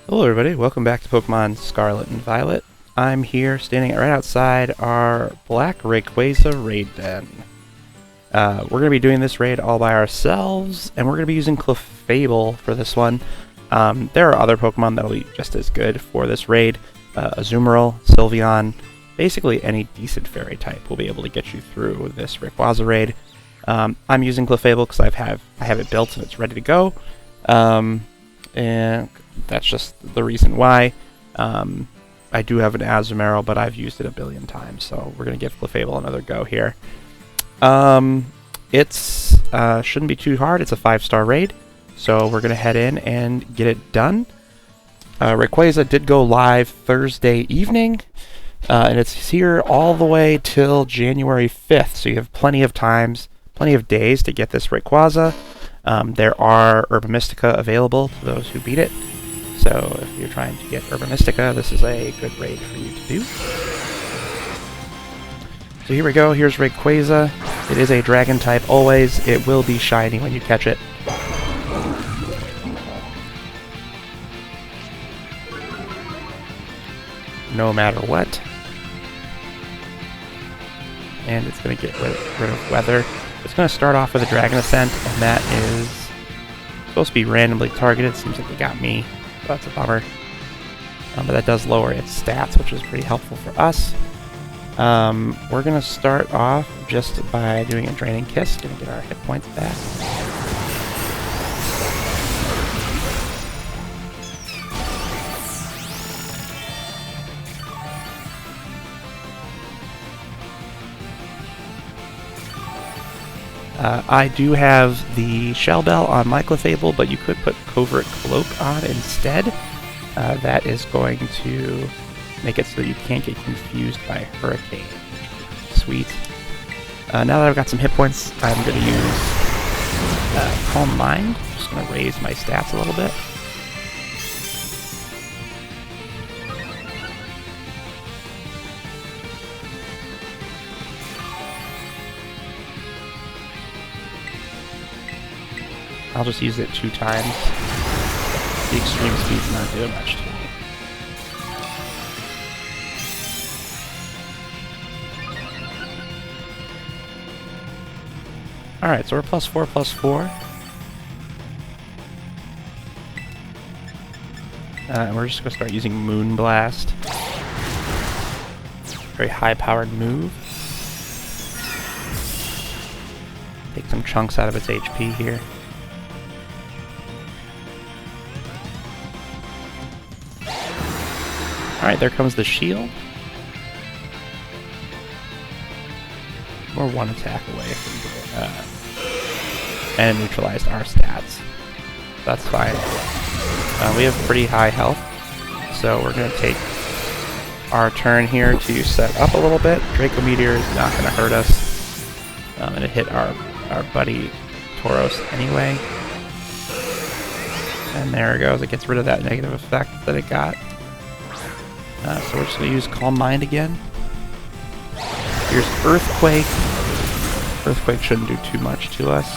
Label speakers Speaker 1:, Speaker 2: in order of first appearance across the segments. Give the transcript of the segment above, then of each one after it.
Speaker 1: Hello everybody, welcome back to Pokemon Scarlet and Violet. I'm here standing right outside our Black Rayquaza raid den. We're going to be doing this raid all by ourselves, and we're going to be using Clefable for this one. There are other Pokemon that'll be just as good for this raid. Azumarill, Sylveon, basically any decent fairy type will be able to get you through this Rayquaza raid. I'm using Clefable because I have it built and it's ready to go. And that's just the reason why. I do have an Azumarill, but I've used it a billion times, so we're going to give Clefable another go here. It's shouldn't be too hard. It's a 5-star raid, so we're going to head in and get it done. Rayquaza did go live Thursday evening, and it's here all the way till January 5th, so you have plenty of days to get this Rayquaza. There are Herba Mystica available to those who beat it. So if you're trying to get Herba Mystica, this is a good raid for you to do. So here we go. Here's Rayquaza. It is a dragon type always. It will be shiny when you catch it. No matter what. And it's going to get rid of weather. It's going to start off with a Dragon Ascent, and that is supposed to be randomly targeted. Seems like they got me. So that's a bummer. But that does lower its stats, which is pretty helpful for us. We're going to start off just by doing a Draining Kiss. Going to get our hit points back. I do have the Shell Bell on my Clefable, but you could put Covert Cloak on instead. That is going to make it so that you can't get confused by Hurricane. Sweet. Now that I've got some hit points, I'm going to use Calm Mind. Just going to raise my stats a little bit. I'll just use it 2 times. The extreme speed's not doing much to me. Alright, so we're +4/+4. And we're just going to start using Moonblast. Very high-powered move. Take some chunks out of its HP here. Alright, there comes the shield. We're 1 attack away from and neutralized our stats. That's fine. We have pretty high health, so we're going to take our turn here to set up a little bit. Draco Meteor is not going to hurt us. And it hit our buddy Tauros anyway. And there it goes. It gets rid of that negative effect that it got. So we're just going to use Calm Mind again. Here's Earthquake. Earthquake shouldn't do too much to us.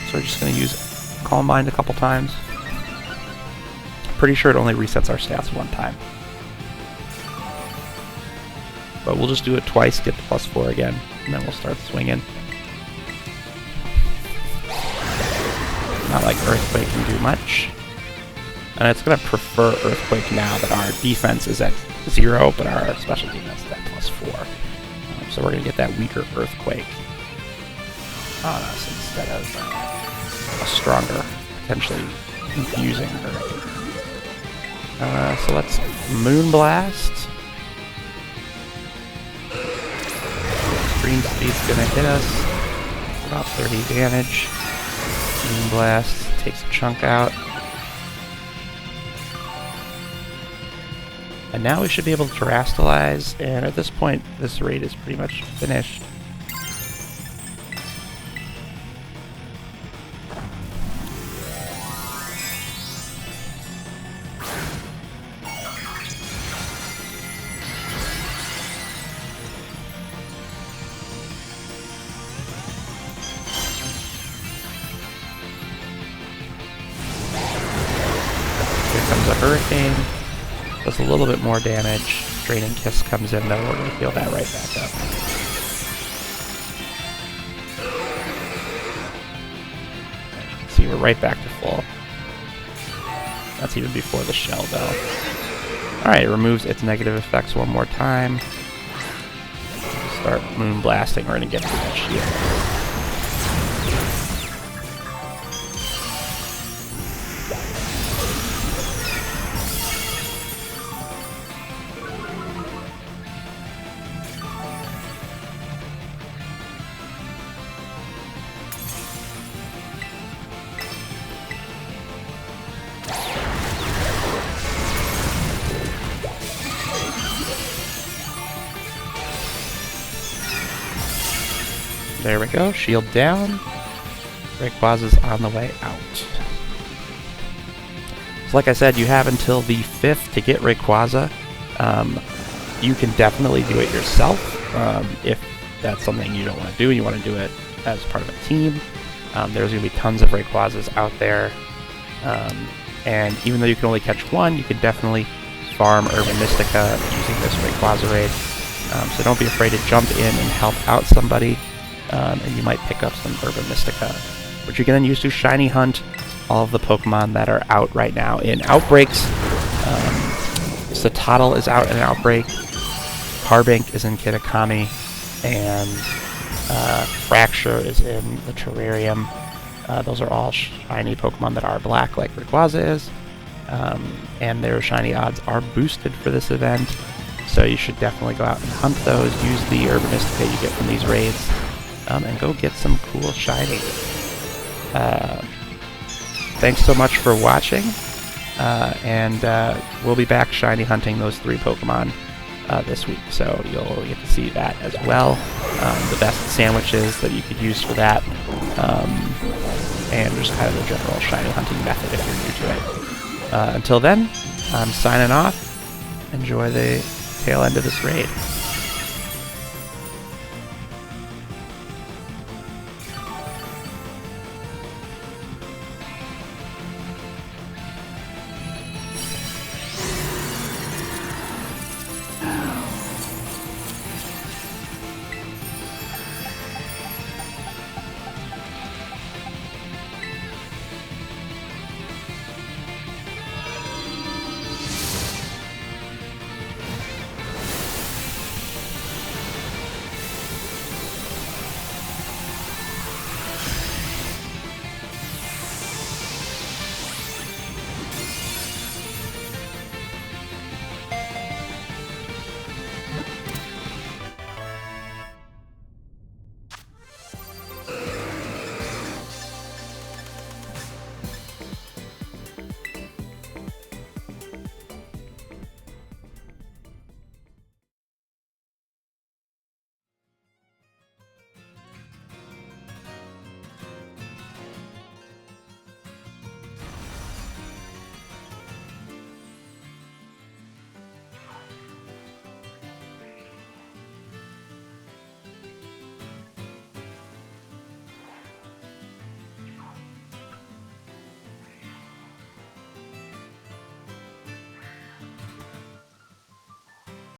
Speaker 1: So we're just going to use Calm Mind a couple times. Pretty sure it only resets our stats 1 time. But we'll just do it twice, get the +4 again, and then we'll start swinging. Not like Earthquake can do much. And it's going to prefer Earthquake now that our defense is at 0, but our special defense is at +4. So we're going to get that weaker Earthquake on us instead of a stronger, potentially confusing Hurricane. So let's Moonblast. Extreme Speed's going to hit us. About 30 damage. Moonblast takes a chunk out. And now we should be able to Terrastalize, and at this point, this raid is pretty much finished. comes a Hurricane. Does a little bit more damage. Draining Kiss comes in, though. We're going to heal that right back up. See, we're right back to full. That's even before the shell, though. Alright, it removes its negative effects one more time. Start Moon Blasting. We're going to get through that shield. There we go, shield down. Rayquaza's on the way out. So like I said, you have until the 5th to get Rayquaza. You can definitely do it yourself if that's something you don't want to do and you want to do it as part of a team. There's going to be tons of Rayquazas out there. And even though you can only catch one, you can definitely farm Urban Mystica using this Rayquaza raid. So don't be afraid to jump in and help out somebody. And you might pick up some Urban Mystica, which you can then use to shiny hunt all of the Pokemon that are out right now in outbreaks. Citadel is out in an outbreak, Carbink is in Kitakami, and Fracture is in the Terrarium. Those are all shiny Pokemon that are black, like Rayquaza is, and their shiny odds are boosted for this event, so you should definitely go out and hunt those, use the Urban Mystica you get from these raids, and go get some cool shiny. Thanks so much for watching, and we'll be back shiny hunting those 3 Pokemon this week, so you'll get to see that as well. The best sandwiches that you could use for that, and just kind of the general shiny hunting method if you're new to it. Until then, I'm signing off. Enjoy the tail end of this raid.